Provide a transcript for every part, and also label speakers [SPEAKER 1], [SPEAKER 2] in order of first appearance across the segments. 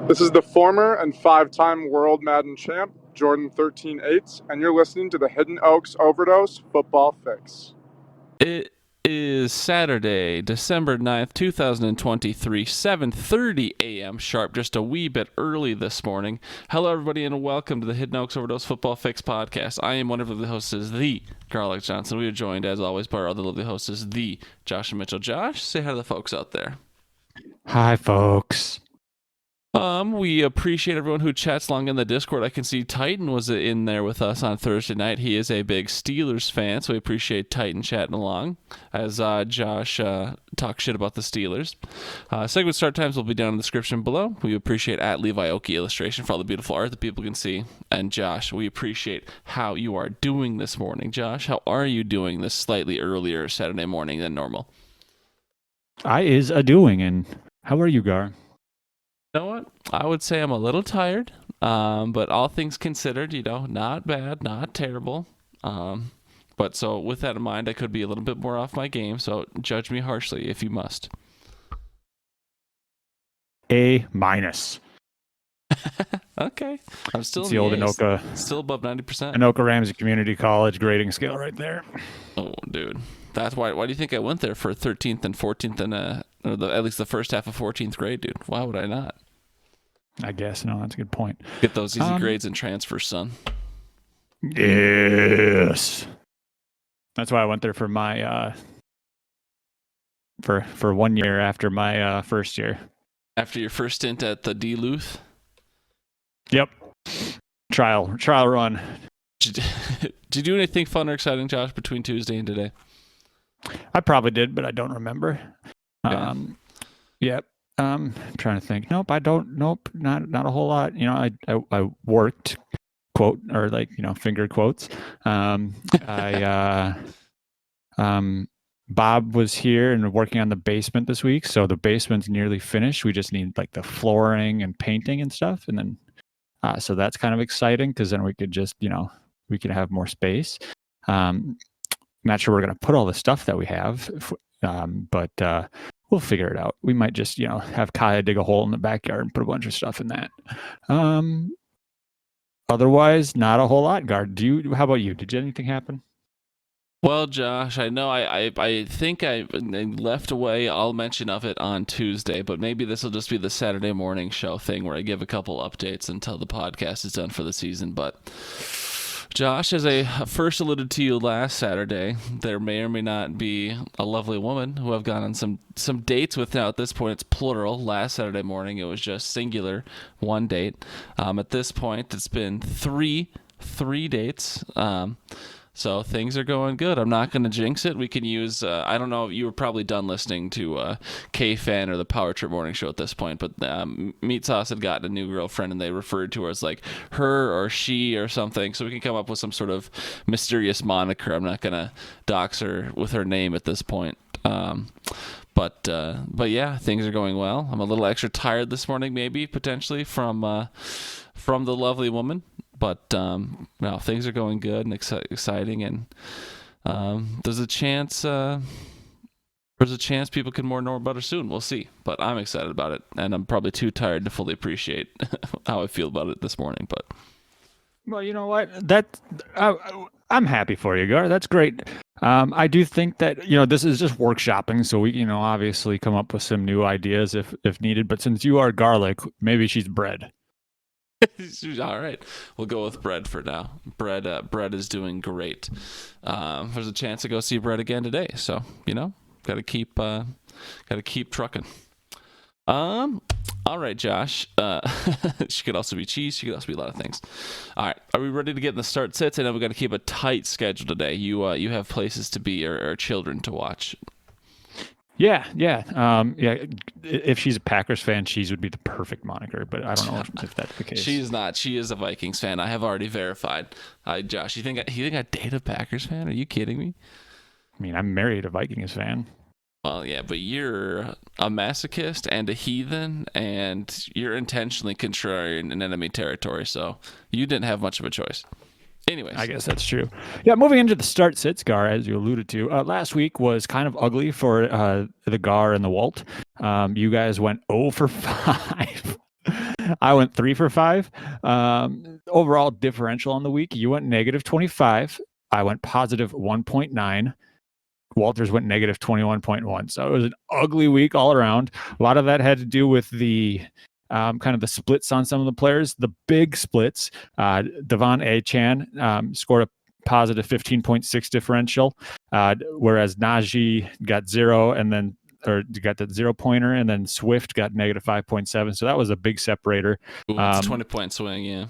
[SPEAKER 1] This is the former and five-time World Madden champ, Jordan 13-8, and you're listening to the Hidden Oaks Overdose Football Fix.
[SPEAKER 2] It is Saturday, December 9th, 2023, 7:30 a.m. sharp, just a wee bit early this morning. Hello, everybody, and welcome to the Hidden Oaks Overdose Football Fix podcast. I am one of the hosts, the Garlic Johnson. We are joined, as always, by our other lovely hosts, the Josh and Mitchell. Josh, say hi to the folks out there.
[SPEAKER 3] Hi, folks.
[SPEAKER 2] We appreciate everyone who chats along in the Discord. I can see Titan was in there with us on Thursday night. He is a big Steelers fan, so we appreciate Titan chatting along as Josh talks shit about the Steelers. Segment start times will be down in the description below. We appreciate at Levi Oki Illustration for all the beautiful art that people can see. And Josh, we appreciate how you are doing this morning. Josh, how are you doing this slightly earlier Saturday morning than normal?
[SPEAKER 3] I is a doing, and how are you, Gar?
[SPEAKER 2] You know what? I would say I'm a little tired, but all things considered, not bad, not terrible. But so with that in mind, I could be a little bit more off my game, so judge me harshly if you must.
[SPEAKER 3] A-.
[SPEAKER 2] Okay. I'm still
[SPEAKER 3] It's
[SPEAKER 2] in
[SPEAKER 3] the old
[SPEAKER 2] A's.
[SPEAKER 3] Anoka.
[SPEAKER 2] Still above 90%.
[SPEAKER 3] Anoka Ramsey Community College grading scale right there.
[SPEAKER 2] Oh, dude. That's why do you think I went there for 13th and 14th and at least the first half of 14th grade, dude? Why would I not?
[SPEAKER 3] I guess. No, that's a good point.
[SPEAKER 2] Get those easy grades and transfer, son.
[SPEAKER 3] Yes. That's why I went there for my for 1 year after my first year.
[SPEAKER 2] After your first stint at the Duluth?
[SPEAKER 3] Yep. Trial run.
[SPEAKER 2] Did you do anything fun or exciting, Josh, between Tuesday and today?
[SPEAKER 3] I probably did, but I don't remember.
[SPEAKER 2] Yeah.
[SPEAKER 3] Yep. I'm trying to think. Nope, I don't. Nope, not a whole lot. I worked, quote, or finger quotes. Bob was here and working on the basement this week, so the basement's nearly finished. We just need the flooring and painting and stuff, and then so that's kind of exciting because then we could just we could have more space. Not sure we're gonna put all the stuff that we have, but we'll figure it out. We might just, have Kaya dig a hole in the backyard and put a bunch of stuff in that. Otherwise, not a whole lot, Guard. How about you? Did anything happen?
[SPEAKER 2] Well, Josh, I know I think I left away all mention of it on Tuesday, but maybe this will just be the Saturday morning show thing where I give a couple updates until the podcast is done for the season. But Josh, as I first alluded to you last Saturday, there may or may not be a lovely woman who I've gone on some dates with. Now, at this point, it's plural. Last Saturday morning, it was just singular, one date. At this point, it's been three dates. So things are going good. I'm not going to jinx it. We can use, I don't know, you were probably done listening to K-Fan or the Power Trip Morning Show at this point, but Meat Sauce had gotten a new girlfriend and they referred to her as her or she or something, so we can come up with some sort of mysterious moniker. I'm not going to dox her with her name at this point. But yeah, things are going well. I'm a little extra tired this morning, maybe, potentially, from the lovely woman. But no, things are going good and exciting, and there's a chance people can more know about it soon. We'll see, but I'm excited about it, and I'm probably too tired to fully appreciate how I feel about it this morning. But
[SPEAKER 3] well, you know what? I'm happy for you, Gar. That's great. I do think that this is just workshopping, so we obviously come up with some new ideas if needed. But since you are garlic, maybe she's bread.
[SPEAKER 2] All right, we'll go with Bread for now. Bread is doing great. There's a chance to go see Bread again today, so gotta keep trucking. All right, Josh. She could also be cheese. She could also be a lot of things. All right, are we ready to get in the start sits? I know we got to keep a tight schedule today. You have places to be or children to watch.
[SPEAKER 3] Yeah. If she's a Packers fan, cheese would be the perfect moniker, but I don't know if that's the case.
[SPEAKER 2] She's not. She is a Vikings fan. I have already verified. Josh, you think I date a Packers fan? Are you kidding me?
[SPEAKER 3] I mean, I'm married a Vikings fan.
[SPEAKER 2] Well, yeah, but you're a masochist and a heathen, and you're intentionally contrarian in enemy territory, so you didn't have much of a choice. Anyways.
[SPEAKER 3] I guess that's true. Yeah, moving into the start sits, Gar, as you alluded to. Last week was kind of ugly for the Gar and the Walt. You guys went 0 for 5. I went 3 for 5. Overall differential on the week, you went negative 25. I went positive 1.9. Walters went negative 21.1. So it was an ugly week all around. A lot of that had to do with the kind of the splits on some of the players. The big splits, Devon A-Chan scored a positive 15.6 differential, whereas Najee got 0 and then got that 0-pointer, and then Swift got negative 5.7. So that was a big separator.
[SPEAKER 2] Ooh, it's a 20-point swing, yeah.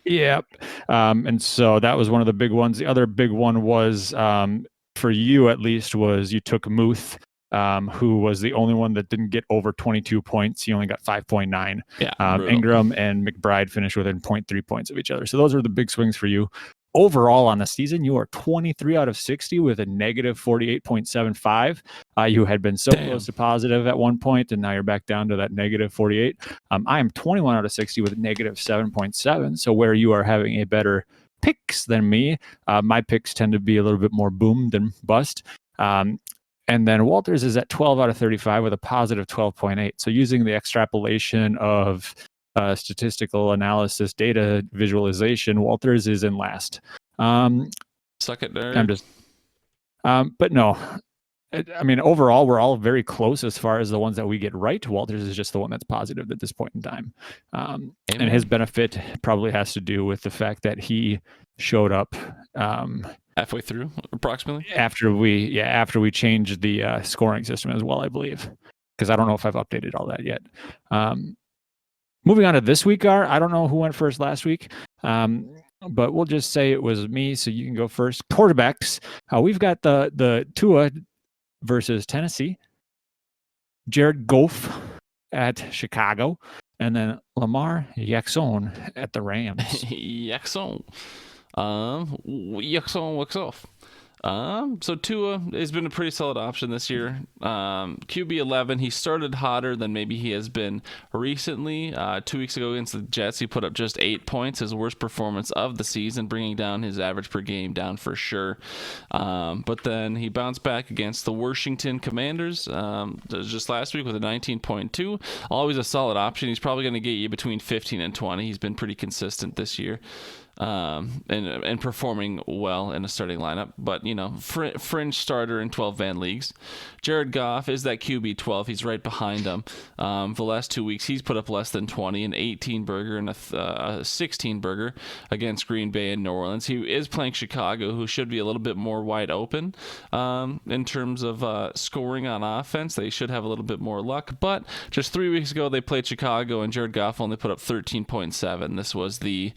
[SPEAKER 3] Yep. And so that was one of the big ones. The other big one was, for you at least, was you took Muth, who was the only one that didn't get over 22 points. He only got 5.9.
[SPEAKER 2] Yeah,
[SPEAKER 3] Ingram and McBride finished within 0.3 points of each other. So those are the big swings for you. Overall on the season, you are 23 out of 60 with a negative 48.75. You had been so close to positive at one point, and now you're back down to that negative 48. I am 21 out of 60 with a negative 7.7. So where you are having a better picks than me, my picks tend to be a little bit more boom than bust. And then Walters is at 12 out of 35 with a positive 12.8. So using the extrapolation of statistical analysis, data visualization, Walters is in last.
[SPEAKER 2] Suck it, nerd.
[SPEAKER 3] I'm just, but no, I mean, overall, we're all very close as far as the ones that we get right. Walters is just the one that's positive at this point in time. And his benefit probably has to do with the fact that he showed up
[SPEAKER 2] halfway through, approximately.
[SPEAKER 3] After we changed the scoring system as well, I believe, because I don't know if I've updated all that yet. Moving on to this week, I don't know who went first last week, but we'll just say it was me, so you can go first. Quarterbacks, we've got the Tua versus Tennessee, Jared Goff at Chicago, and then Lamar Jackson at the Rams.
[SPEAKER 2] Jackson. Jackson. So Tua has been a pretty solid option this year. QB 11, he started hotter than maybe he has been recently. 2 weeks ago against the Jets, he put up just 8 points, his worst performance of the season, bringing down his average per game down for sure. But then he bounced back against the Washington Commanders just last week with a 19.2. Always a solid option. He's probably going to get you between 15 and 20. He's been pretty consistent this year. And performing well in a starting lineup, but fringe starter in 12-man leagues. Jared Goff is that QB 12. He's right behind him. The last 2 weeks, he's put up less than 20, an 18-burger and a 16-burger against Green Bay and New Orleans. He is playing Chicago, who should be a little bit more wide open in terms of scoring on offense. They should have a little bit more luck, but just 3 weeks ago, they played Chicago, and Jared Goff only put up 13.7. This was the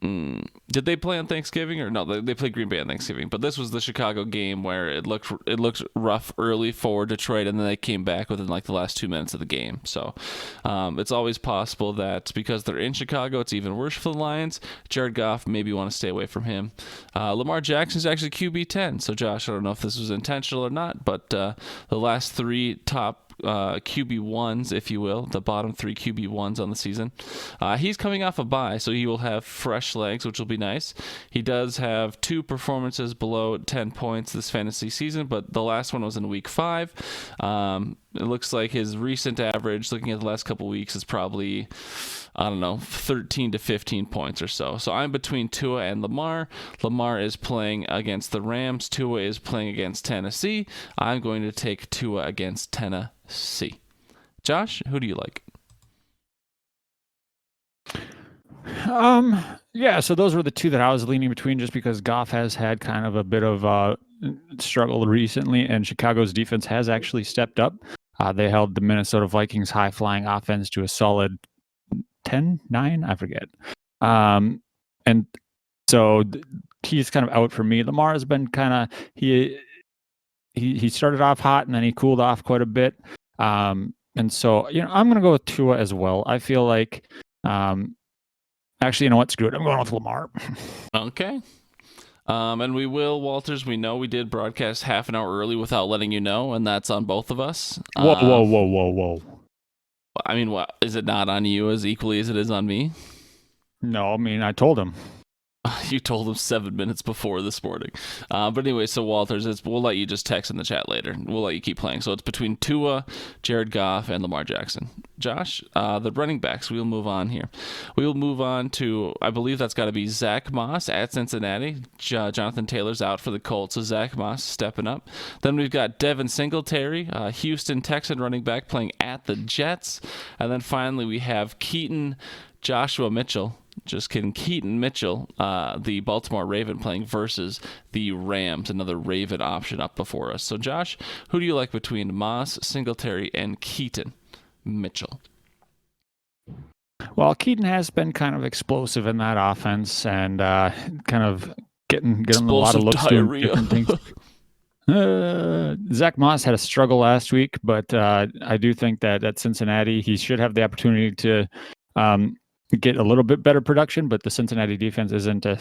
[SPEAKER 2] did they play on Thanksgiving or no? They played Green Bay on Thanksgiving, but this was the Chicago game where it looked rough early for Detroit, and then they came back within like the last 2 minutes of the game. So it's always possible that because they're in Chicago, it's even worse for the Lions. Jared Goff, maybe want to stay away from him. Lamar Jackson is actually QB 10. So Josh, I don't know if this was intentional or not, but the last 3 top QB1s, if you will, the bottom 3 QB1s on the season. He's coming off a bye, so he will have fresh legs, which will be nice. He does have 2 performances below 10 points this fantasy season, but the last one was in week 5. It looks like his recent average, looking at the last couple weeks, is probably, 13 to 15 points or so. So I'm between Tua and Lamar. Lamar is playing against the Rams. Tua is playing against Tennessee. I'm going to take Tua against Tennessee. Josh, who do you like?
[SPEAKER 3] Yeah, so those were the 2 that I was leaning between, just because Goff has had kind of a bit of struggle recently, and Chicago's defense has actually stepped up. They held the Minnesota Vikings high-flying offense to a solid 10-9, I forget. And so he's kind of out for me. Lamar has been kind of he started off hot and then he cooled off quite a bit. And so I'm going to go with Tua as well. I feel like actually, you know what? Screw it. I'm going with Lamar.
[SPEAKER 2] Okay. And we will, Walters, we know we did broadcast half an hour early without letting you know, and that's on both of us.
[SPEAKER 3] Whoa.
[SPEAKER 2] I mean, what is it not on you as equally as it is on me?
[SPEAKER 3] No, I mean, I told him.
[SPEAKER 2] You told him 7 minutes before this morning. But anyway, so Walters, we'll let you just text in the chat later. We'll let you keep playing. So it's between Tua, Jared Goff, and Lamar Jackson. Josh, the running backs, we'll move on here. We will move on to, I believe that's got to be Zach Moss at Cincinnati. Jonathan Taylor's out for the Colts, so Zach Moss stepping up. Then we've got Devin Singletary, Houston Texan running back, playing at the Jets. And then finally we have Keaton Joshua Mitchell. Just kidding. Keaton Mitchell, the Baltimore Raven, playing versus the Rams, another Raven option up before us. So, Josh, who do you like between Moss, Singletary, and Keaton Mitchell?
[SPEAKER 3] Well, Keaton has been kind of explosive in that offense and kind of getting a lot of looks doing different things. Zach Moss had a struggle last week, but I do think that at Cincinnati, he should have the opportunity to get a little bit better production, but the Cincinnati defense isn't a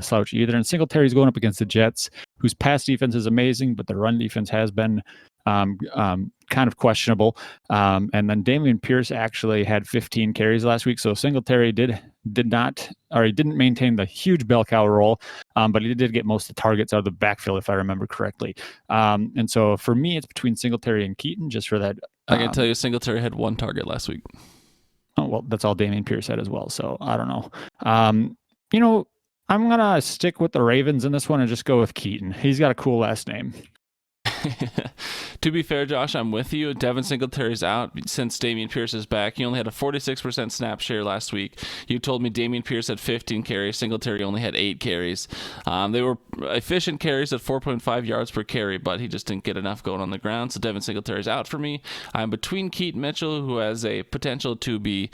[SPEAKER 3] slouch either. And Singletary's going up against the Jets, whose pass defense is amazing, but the run defense has been kind of questionable. And then Damian Pierce actually had 15 carries last week, so Singletary didn't maintain the huge bell cow role, but he did get most of the targets out of the backfield, if I remember correctly. And so for me, it's between Singletary and Keaton, just for that.
[SPEAKER 2] I can tell you Singletary had 1 target last week.
[SPEAKER 3] Oh, well, that's all Damian Pierce had as well, so I don't know. I'm going to stick with the Ravens in this one and just go with Keaton. He's got a cool last name.
[SPEAKER 2] To be fair, Josh, I'm with you. Devin Singletary's out since Damian Pierce is back. He only had a 46% snap share last week. You told me Damian Pierce had 15 carries. Singletary only had 8 carries. They were efficient carries at 4.5 yards per carry, but he just didn't get enough going on the ground. So Devin Singletary's out for me. I'm between Keaton Mitchell, who has a potential to be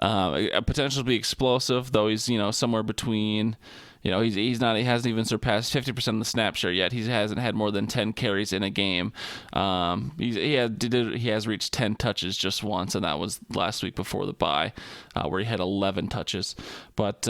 [SPEAKER 2] explosive, though he's somewhere between. He hasn't even surpassed 50% of the snap share yet. He hasn't had more than 10 carries in a game. He has reached 10 touches just once, and that was last week before the bye, where he had 11 touches. But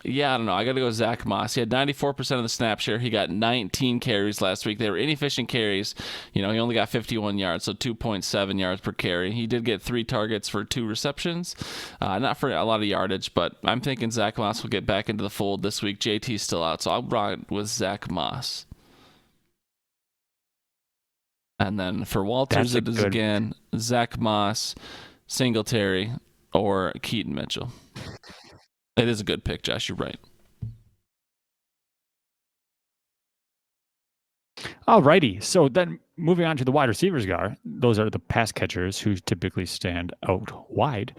[SPEAKER 2] yeah, I don't know. I got to go Zach Moss. He had 94% of the snap share. He got 19 carries last week. They were inefficient carries. He only got 51 yards, so 2.7 yards per carry. He did get 3 targets for 2 receptions. Not for a lot of yardage, but I'm thinking Zach Moss will get back into the fold this week. JT's still out, so I'll rock with Zach Moss. And then for Walters, it is again Zach Moss, Singletary, or Keaton Mitchell. It is a good pick, Josh. You're right.
[SPEAKER 3] Alrighty. So then moving on to the wide receivers, those are the pass catchers who typically stand out wide.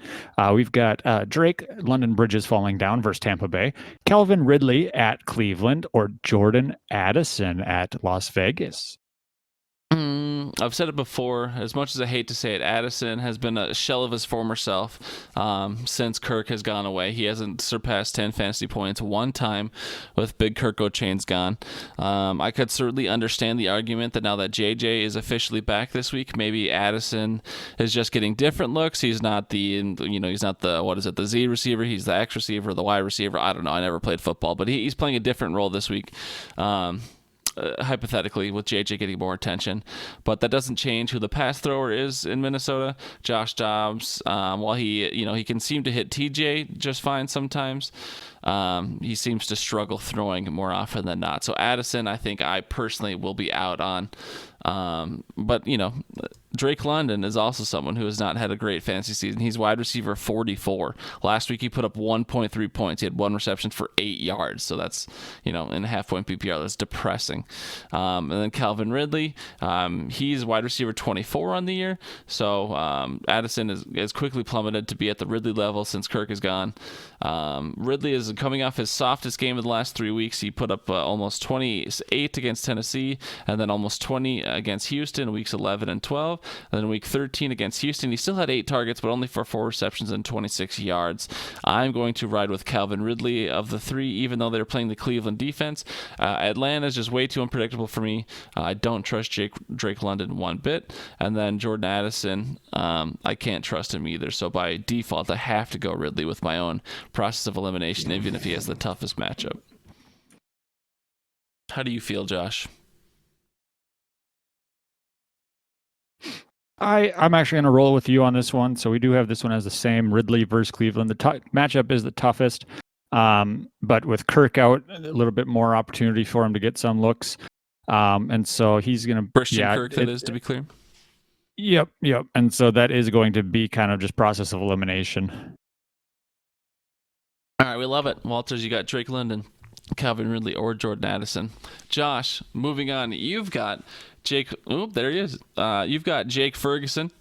[SPEAKER 3] We've got Drake London Bridges falling down versus Tampa Bay, Calvin Ridley at Cleveland, or Jordan Addison at Las Vegas.
[SPEAKER 2] I've said it before. As much as I hate to say it, Addison has been a shell of his former self since Kirk has gone away. He hasn't surpassed 10 fantasy points one time with Big Kirk O'Chain's gone. I could certainly understand the argument that now that JJ is officially back this week, maybe Addison is just getting different looks. He's not the Z receiver. He's the X receiver, the Y receiver. I don't know. I never played football, but he's playing a different role this week. Hypothetically, with JJ getting more attention, but that doesn't change who the pass thrower is in Minnesota. Josh Dobbs, while he can seem to hit TJ just fine sometimes, he seems to struggle throwing more often than not. So Addison, I think I personally will be out on. But Drake London is also someone who has not had a great fantasy season. He's wide receiver 44. Last week he put up 1.3 points. He had 1 reception for 8 yards. So that's, in a half-point PPR. That's depressing. And then Calvin Ridley, he's wide receiver 24 on the year. So Addison has quickly plummeted to be at the Ridley level since Kirk is gone. Ridley is coming off his softest game of the last 3 weeks. He put up almost 28 against Tennessee, and then almost 20 against Houston, weeks 11 and 12. And then week 13 against Houston, he still had 8 targets, but only for 4 receptions and 26 yards. I'm going to ride with Calvin Ridley of the 3, even though they're playing the Cleveland defense. Atlanta is just way too unpredictable for me. I don't trust Drake London one bit. And then Jordan Addison, I can't trust him either. So by default, I have to go Ridley with my own process of elimination, even if he has the toughest matchup. How do you feel, Josh?
[SPEAKER 3] I'm actually going to roll with you on this one. So we do have this one as the same, Ridley versus Cleveland. The matchup is the toughest. But with Kirk out, a little bit more opportunity for him to get some looks. And so he's going to...
[SPEAKER 2] Christian Kirk, that is, to be clear.
[SPEAKER 3] Yep. And so that is going to be kind of just process of elimination.
[SPEAKER 2] All right, we love it. Walters, you got Drake London, Calvin Ridley, or Jordan Addison. Josh, moving on. You've got Jake... Oh, there he is. You've got Jake Ferguson,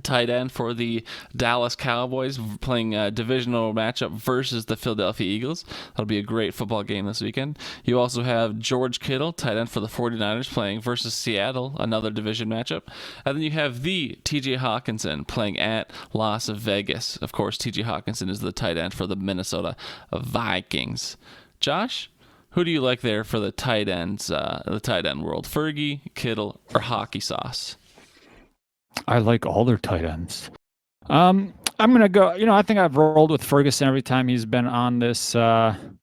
[SPEAKER 2] tight end for the Dallas Cowboys, playing a divisional matchup versus the Philadelphia Eagles. That'll be a great football game this weekend. You also have George Kittle, tight end for the 49ers, playing versus Seattle, another division matchup. And then you have the TJ Hawkinson playing at Las Vegas. Of course, TJ Hawkinson is the tight end for the Minnesota Vikings. Josh, who do you like there for the tight ends, the tight end world? Fergie, Kittle, or Hockey Sauce?
[SPEAKER 3] I like all their tight ends. I'm gonna go. I think I've rolled with Ferguson every time he's been on this, been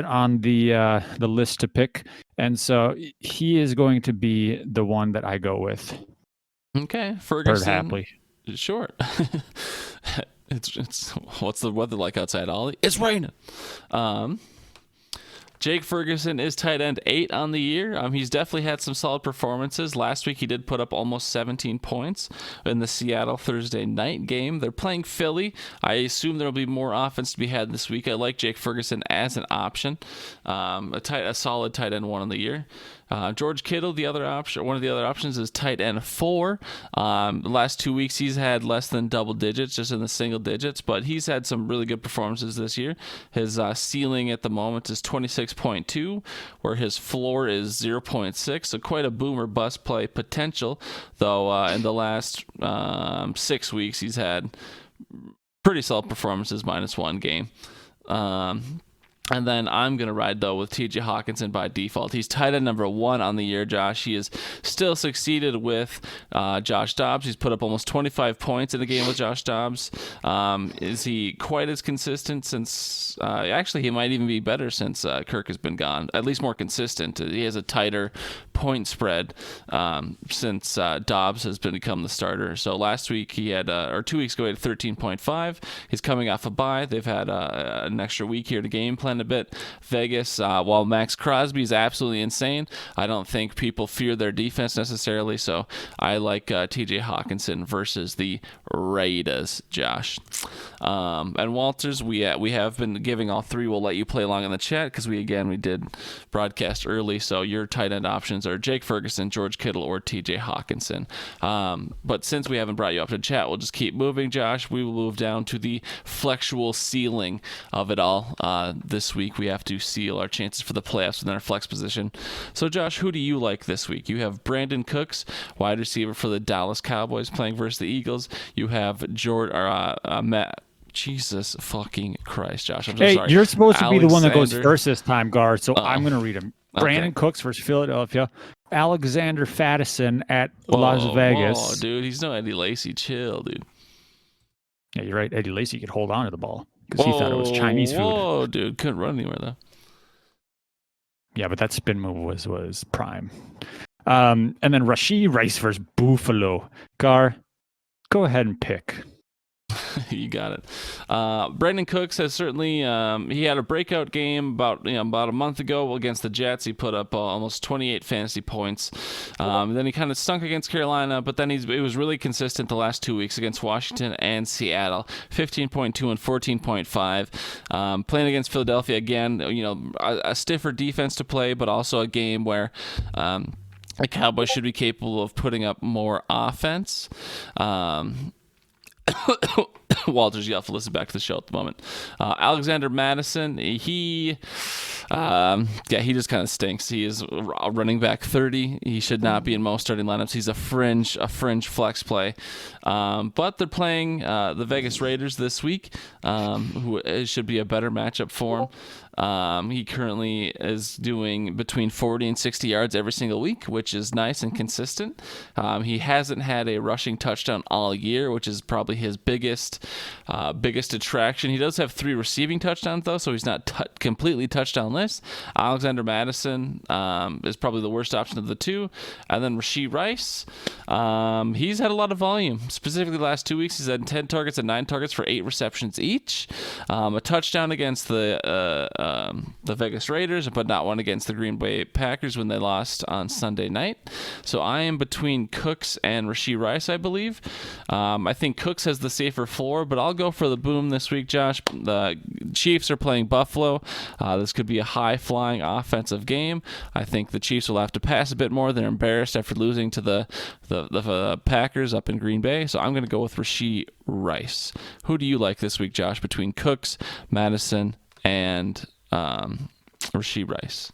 [SPEAKER 3] on the list to pick, and so he is going to be the one that I go with.
[SPEAKER 2] Okay, Ferguson.
[SPEAKER 3] Bird Hapley.
[SPEAKER 2] Sure. It's what's the weather like outside, Ollie? It's raining. Jake Ferguson is tight end 8 on the year. He's definitely had some solid performances. Last week he did put up almost 17 points in the Seattle Thursday night game. They're playing Philly. I assume there will be more offense to be had this week. I like Jake Ferguson as an option. A solid tight end 1 on the year. George Kittle, the other option, one of the other options, is tight end 4. The last 2 weeks he's had less than double digits, just in the single digits, but he's had some really good performances this year. His ceiling at the moment is 26.2, where his floor is 0.6, so quite a boomer bust play potential, though in the last 6 weeks he's had pretty solid performances, -1 game. And then I'm going to ride, though, with TJ Hawkinson by default. He's tight end number 1 on the year, Josh. He has still succeeded with Josh Dobbs. He's put up almost 25 points in the game with Josh Dobbs. Is he quite as consistent since... actually, he might even be better since Kirk has been gone. At least more consistent. He has a tighter point spread since Dobbs has become the starter. So last week he had, or 2 weeks ago, he had 13.5. He's coming off a bye. They've had an extra week here to game plan a bit. Vegas, while Max Crosby is absolutely insane, I don't think people fear their defense necessarily, so I like TJ Hawkinson versus the Raiders, Josh. And Walters, we have been giving all 3. We'll let you play along in the chat because we did broadcast early, so your tight end options are Jake Ferguson, George Kittle, or TJ Hawkinson. But since we haven't brought you up to chat, we'll just keep moving, Josh. We will move down to the flexual ceiling of it all. This week we have to seal our chances for the playoffs within our flex position. So Josh, who do you like this week? You have Brandon Cooks, wide receiver for the Dallas Cowboys, playing versus the Eagles. You have Matt. Jesus fucking Christ, Josh. I'm so sorry.
[SPEAKER 3] You're supposed to be the one that goes first this time, Guard, so I'm going to read him. Brandon Cooks versus Philadelphia. Alexander Fattison at Las Vegas.
[SPEAKER 2] Oh, dude, he's no Eddie Lacy. Chill, dude.
[SPEAKER 3] Yeah, you're right. Eddie Lacy could hold on to the ball because he thought it was Chinese food.
[SPEAKER 2] Oh, dude, couldn't run anywhere though.
[SPEAKER 3] Yeah, but that spin move was prime. And then Rashee Rice versus Buffalo. Gar, go ahead and pick.
[SPEAKER 2] You got it. Brandon Cooks has certainly he had a breakout game about a month ago against the Jets. He put up almost 28 fantasy points. Then he kind of stunk against Carolina, but then he was really consistent the last 2 weeks against Washington and Seattle. 15.2 and 14.5. Playing against Philadelphia again, a stiffer defense to play, but also a game where the Cowboys should be capable of putting up more offense. Walters, you have to listen back to the show at the moment. Alexander Madison, he just kind of stinks. He is running back 30. He should not be in most starting lineups. He's a fringe flex play. But they're playing the Vegas Raiders this week, who should be a better matchup for He currently is doing between 40 and 60 yards every single week, which is nice and consistent. He hasn't had a rushing touchdown all year, which is probably his biggest attraction. He does have 3 receiving touchdowns, though, so he's not completely touchdownless. Alexander Madison is probably the worst option of the 2. And then Rashee Rice, he's had a lot of volume. Specifically, the last 2 weeks, he's had 10 targets and 9 targets for 8 receptions each. A touchdown against the Vegas Raiders, but not one against the Green Bay Packers when they lost on Sunday night. So I am between Cooks and Rashee Rice, I believe. I think Cooks has the safer floor, but I'll go for the boom this week, Josh. The Chiefs are playing Buffalo. This could be a high-flying offensive game. I think the Chiefs will have to pass a bit more. They're embarrassed after losing to the Packers up in Green Bay, so I'm going to go with Rashee Rice. Who do you like this week, Josh, between Cooks, Madison, and Rashee Rice?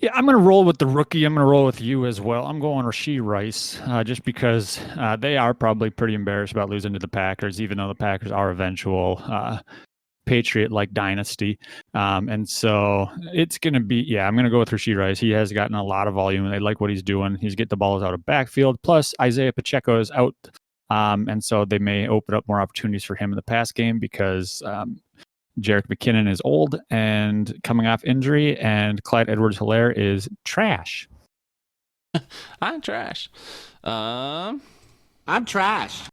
[SPEAKER 3] Yeah, I'm going to roll with the rookie. I'm going to roll with you as well. I'm going Rashee Rice just because they are probably pretty embarrassed about losing to the Packers, even though the Packers are eventual Patriot-like dynasty. And so it's going to be, I'm going to go with Rashee Rice. He has gotten a lot of volume, and they like what he's doing. He's getting the balls out of backfield. Plus, Isaiah Pacheco is out, and so they may open up more opportunities for him in the pass game because Jerick McKinnon is old and coming off injury, and Clyde Edwards-Helaire is trash.
[SPEAKER 2] I'm trash.
[SPEAKER 4] I'm trash.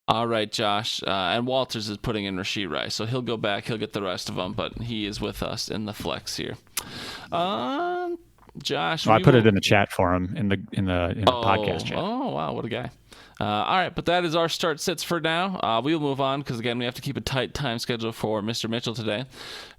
[SPEAKER 2] All right, Josh. And Walters is putting in Rashee Rice, so he'll go back. He'll get the rest of them, but he is with us in the flex here. Josh,
[SPEAKER 3] I put it in the chat for him in the podcast chat.
[SPEAKER 2] Oh wow, what a guy! All right, but that is our start sits for now. We'll move on because again we have to keep a tight time schedule for Mr. Mitchell today.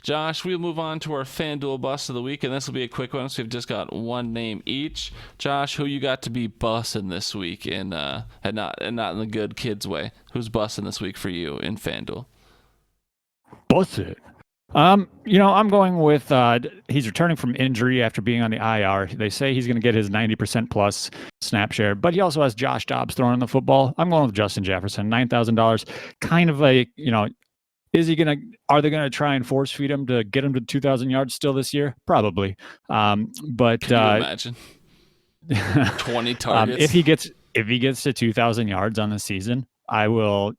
[SPEAKER 2] Josh, we'll move on to our FanDuel bust of the week, and this will be a quick one. So we've just got one name each. Josh, who you got to be bussing this week and not in the good kids way? Who's bussing this week for you in FanDuel?
[SPEAKER 3] Bust it. I'm going with he's returning from injury after being on the IR. They say he's going to get his 90% plus snap share, but he also has Josh Dobbs throwing the football. I'm going with Justin Jefferson, $9,000. Kind of a, are they going to try and force feed him to get him to 2,000 yards still this year? Probably. But
[SPEAKER 2] can you imagine 20 targets?
[SPEAKER 3] If he gets to 2,000 yards on the season, I'll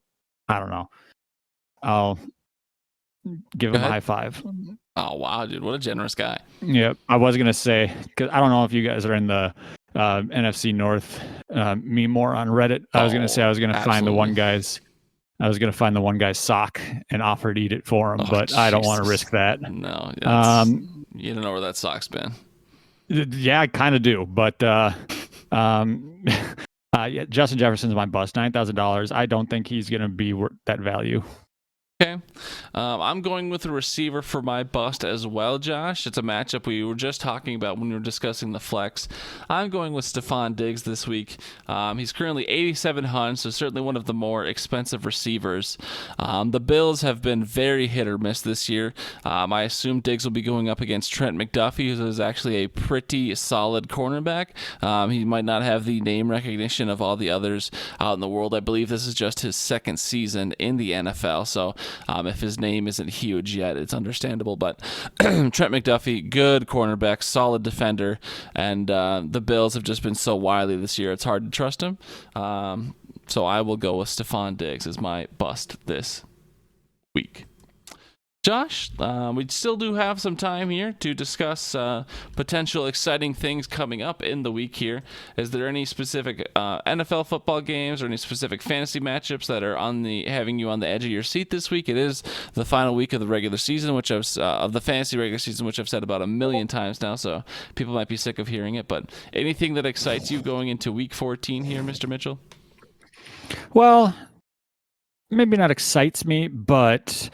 [SPEAKER 3] give him a high five.
[SPEAKER 2] Oh, wow, dude. What a generous guy.
[SPEAKER 3] Yeah, I was going to say, because I don't know if you guys are in the NFC North meme more on Reddit. I was going to say I was going to find the one guy's sock and offer to eat it for him, but I don't want to risk that.
[SPEAKER 2] No. You don't know where that sock's been.
[SPEAKER 3] Yeah, I kind of do, but Justin Jefferson's my bust, $9,000. I don't think he's going to be worth that value.
[SPEAKER 2] Okay. I'm going with a receiver for my bust as well, Josh. It's a matchup we were just talking about when we were discussing the flex. I'm going with Stephon Diggs this week. He's currently 8,700, so certainly one of the more expensive receivers. The Bills have been very hit or miss this year. I assume Diggs will be going up against Trent McDuffie, who is actually a pretty solid cornerback. He might not have the name recognition of all the others out in the world. I believe this is just his second season in the NFL, so if his name isn't huge yet, it's understandable. But Trent McDuffie, good cornerback, solid defender, and the Bills have just been so wily this year, it's hard to trust him. So I will go with Stephon Diggs as my bust this week. Josh, we still do have some time here to discuss potential exciting things coming up in the week here. Is there any specific NFL football games or any specific fantasy matchups that are having you on the edge of your seat this week? It is the final week of the regular season, of the fantasy regular season, which I've said about 1 million times now, so people might be sick of hearing it. But anything that excites you going into week 14 here, Mr. Mitchell?
[SPEAKER 3] Well, maybe not excites me, but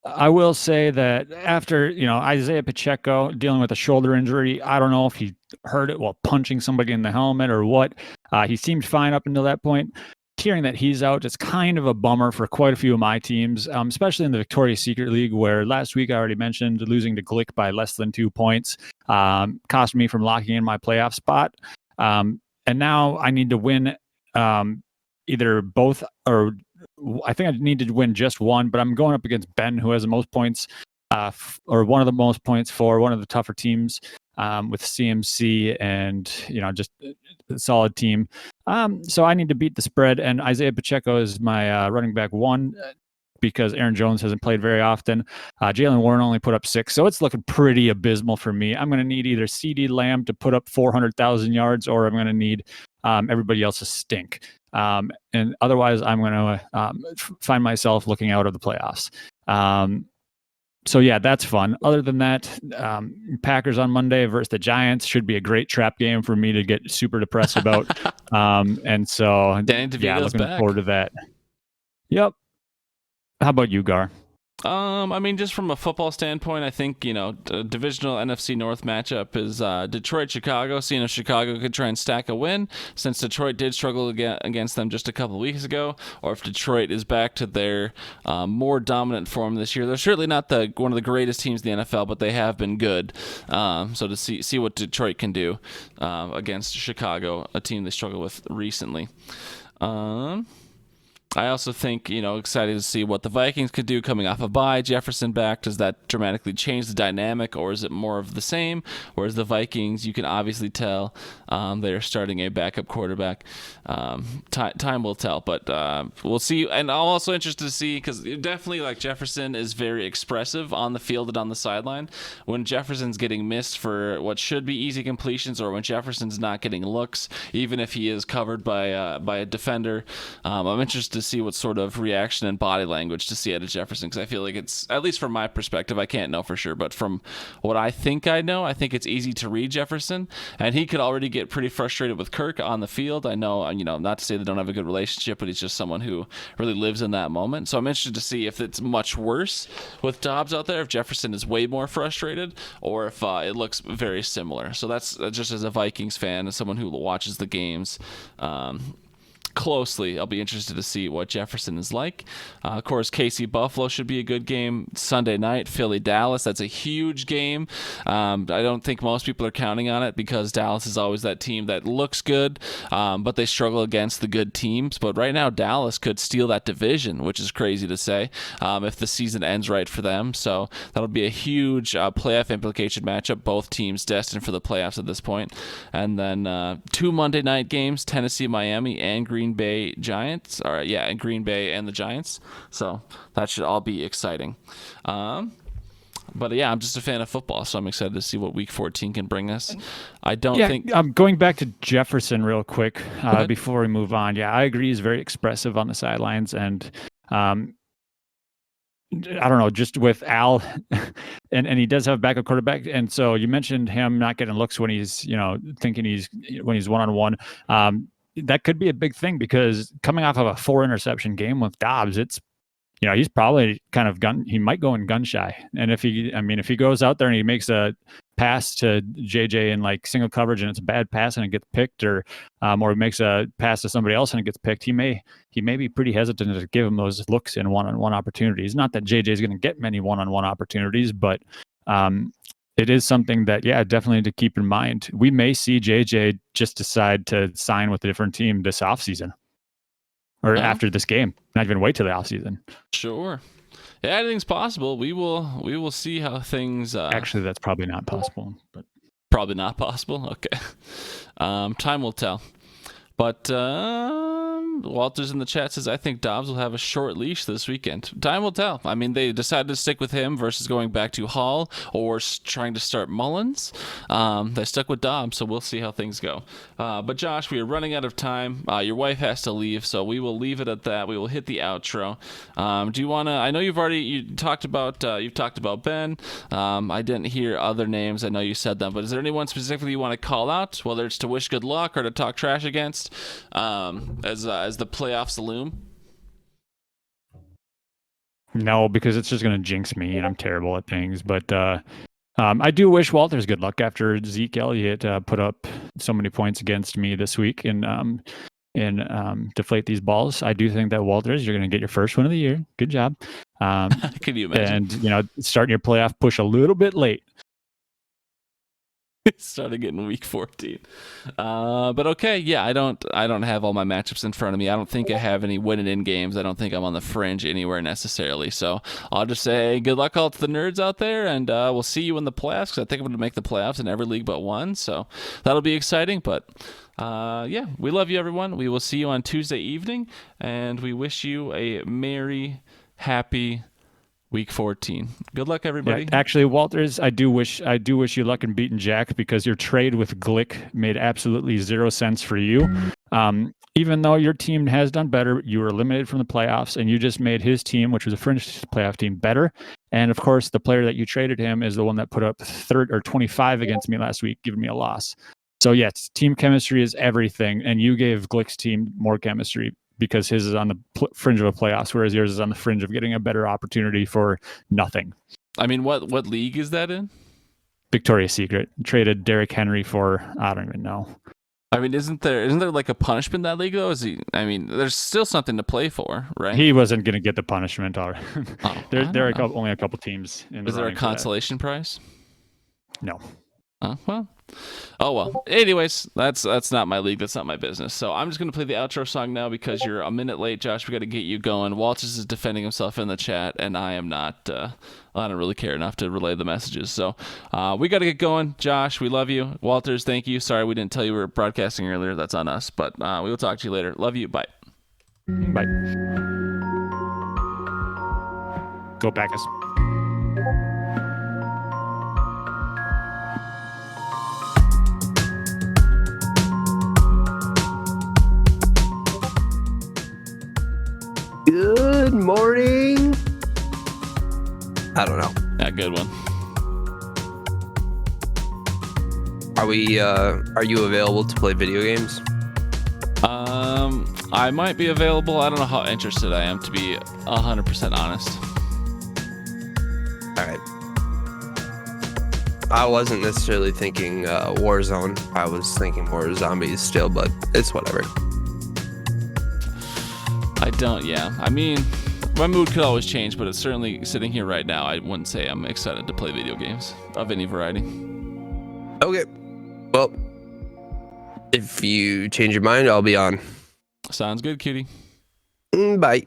[SPEAKER 3] I will say that after, Isaiah Pacheco dealing with a shoulder injury, I don't know if he hurt it while punching somebody in the helmet or what. He seemed fine up until that point. Hearing that he's out, it's kind of a bummer for quite a few of my teams, especially in the Victoria's Secret League, where last week I already mentioned losing to Glick by less than 2 points cost me from locking in my playoff spot. And now I need to win either both, or I think I need to win just one, but I'm going up against Ben, who has the most points or one of the most points for one of the tougher teams with CMC and just a solid team. So I need to beat the spread, and Isaiah Pacheco is my running back 1 because Aaron Jones hasn't played very often. Jalen Warren only put up 6, so it's looking pretty abysmal for me. I'm going to need either CeeDee Lamb to put up 400,000 yards, or I'm going to need everybody else to stink. And otherwise, I'm going to find myself looking out of the playoffs. So yeah, that's fun. Other than that, Packers on Monday versus the Giants should be a great trap game for me to get super depressed about. And so yeah, looking forward to that. Yep. How about you, Gar?
[SPEAKER 2] I mean, just from a football standpoint, I think, the divisional NFC North matchup is Detroit-Chicago, seeing if Chicago could try and stack a win, since Detroit did struggle against them just a couple of weeks ago, or if Detroit is back to their more dominant form this year. They're certainly not one of the greatest teams in the NFL, but they have been good. So to see what Detroit can do against Chicago, a team they struggled with recently. I also think, excited to see what the Vikings could do coming off a bye. Jefferson back, does that dramatically change the dynamic, or is it more of the same? Whereas the Vikings, you can obviously tell they're starting a backup quarterback. Time will tell, but we'll see. And I'm also interested to see, because definitely Jefferson is very expressive on the field and on the sideline. When Jefferson's getting missed for what should be easy completions, or when Jefferson's not getting looks, even if he is covered by a defender, I'm interested to see what sort of reaction and body language to see out of Jefferson, because I feel like it's, at least from my perspective, I can't know for sure, but from what I think I know, I think it's easy to read Jefferson, and he could already get pretty frustrated with Kirk on the field. I know, not to say they don't have a good relationship, but he's just someone who really lives in that moment. So I'm interested to see if it's much worse with Dobbs out there, if Jefferson is way more frustrated, or if it looks very similar. So that's just as a Vikings fan, as someone who watches the games closely, I'll be interested to see what Jefferson is like. Of course, KC Buffalo should be a good game Sunday night. Philly Dallas, that's a huge game. I don't think most people are counting on it, because Dallas is always that team that looks good, but they struggle against the good teams. But right now, Dallas could steal that division, which is crazy to say, if the season ends right for them. So that'll be a huge playoff implication matchup. Both teams destined for the playoffs at this point. And then 2 Monday night games, Tennessee, Miami, and Green Bay Giants. All right, yeah, and Green Bay and the Giants. So that should all be exciting. But yeah, I'm just a fan of football, so I'm excited to see what Week 14 can bring us. I don't think.
[SPEAKER 3] I'm going back to Jefferson real quick before we move on. Yeah, I agree. He's very expressive on the sidelines, and I don't know, just with Al, and he does have a backup quarterback, and so you mentioned him not getting looks when he's thinking when he's one-on-one. That could be a big thing, because coming off of a 4 interception game with Dobbs, it's he's probably kind of he might go in gun shy. And if he goes out there and he makes a pass to JJ in single coverage and it's a bad pass and it gets picked, or he makes a pass to somebody else and it gets picked, he may be pretty hesitant to give him those looks in one-on-one opportunities. Not that JJ is going to get many one-on-one opportunities, but it is something that, definitely to keep in mind. We may see JJ just decide to sign with a different team this offseason, or after this game, not even wait till the offseason.
[SPEAKER 2] Sure. Yeah, anything's possible. We will see how things...
[SPEAKER 3] Actually, that's probably not possible. But
[SPEAKER 2] probably not possible? Okay. Time will tell. But Walter's in the chat says, I think Dobbs will have a short leash this weekend. Time will tell. I mean, they decided to stick with him versus going back to Hall or trying to start Mullins. They stuck with Dobbs, so we'll see how things go. But Josh, we are running out of time. Your wife has to leave, so we will leave it at that. We will hit the outro. Do you want to... I know you've talked about Ben. I didn't hear other names. I know you said them, but is there anyone specifically you want to call out, whether it's to wish good luck or to talk trash against? As the playoffs loom?
[SPEAKER 3] No, because it's just going to jinx me, and I'm terrible at things. But I do wish Walters good luck after Zeke Elliott put up so many points against me this week and deflate these balls. I do think that, Walters, you're going to get your first win of the year. Good job.
[SPEAKER 2] Can you imagine?
[SPEAKER 3] And starting your playoff push a little bit late.
[SPEAKER 2] Started getting week 14. But okay, yeah, I don't have all my matchups in front of me. I don't think I have any winning in games. I don't think I'm on the fringe anywhere necessarily. So I'll just say good luck all to the nerds out there, and we'll see you in the playoffs, because I think I'm going to make the playoffs in every league but one. So that'll be exciting. But yeah, we love you, everyone. We will see you on Tuesday evening, and we wish you a merry, happy Week 14. Good luck, everybody.
[SPEAKER 3] Yeah, actually, Walters, I do wish you luck in beating Jack, because your trade with Glick made absolutely 0 sense for you. Even though your team has done better, you were eliminated from the playoffs, and you just made his team, which was a fringe playoff team, better. And of course, the player that you traded him is the one that put up 25 against me last week, giving me a loss. So yes, team chemistry is everything, and you gave Glick's team more chemistry, because his is on the fringe of a playoffs, whereas yours is on the fringe of getting a better opportunity for nothing.
[SPEAKER 2] I mean, what league is that in?
[SPEAKER 3] Victoria's Secret. Traded Derrick Henry for, I don't even know.
[SPEAKER 2] I mean, isn't there like a punishment in that league though? There's still something to play for, right?
[SPEAKER 3] He wasn't going to get the punishment. There are only a couple teams in the
[SPEAKER 2] Is there a consolation prize?
[SPEAKER 3] No.
[SPEAKER 2] Well. Anyways, that's not my league. That's not my business. So I'm just going to play the outro song now, because you're a minute late, Josh. We got to get you going. Walters is defending himself in the chat, and I am not. I don't really care enough to relay the messages. So we got to get going. Josh, we love you. Walters, thank you. Sorry we didn't tell you we were broadcasting earlier. That's on us. But we will talk to you later. Love you. Bye.
[SPEAKER 3] Bye. Go Packers.
[SPEAKER 5] Good morning. I don't know.
[SPEAKER 2] Yeah, good one.
[SPEAKER 5] Are you available to play video games?
[SPEAKER 2] I might be available. I don't know how interested I am, to be 100% honest.
[SPEAKER 5] All right. I wasn't necessarily thinking Warzone. I was thinking more zombies still, but it's whatever.
[SPEAKER 2] I mean, my mood could always change, but it's certainly, sitting here right now, I wouldn't say I'm excited to play video games of any variety.
[SPEAKER 5] Okay. Well, if you change your mind, I'll be on.
[SPEAKER 2] Sounds good, cutie.
[SPEAKER 5] Bye.